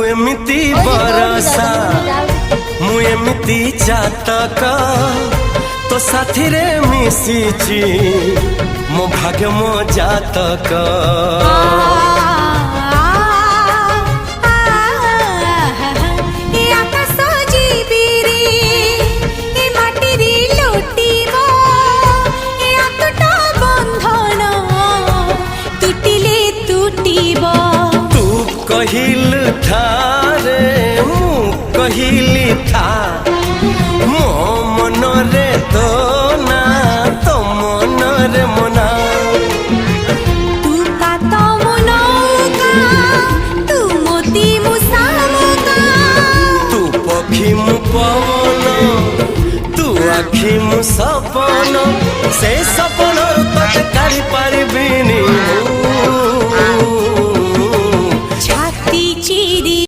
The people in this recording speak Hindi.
एमिति बरसा मु एमिति चातक तो साथी रे मिशिची मो भाग्य मो जातक कहिल थारे मु कहिली था मो मन रे तो ना तो मन रे मना तू का तो मनो का तू मोती मुसामुका तू पखी मु पवन तू आखि मु सपन से सपन तते काढ़ी पारिबिनी।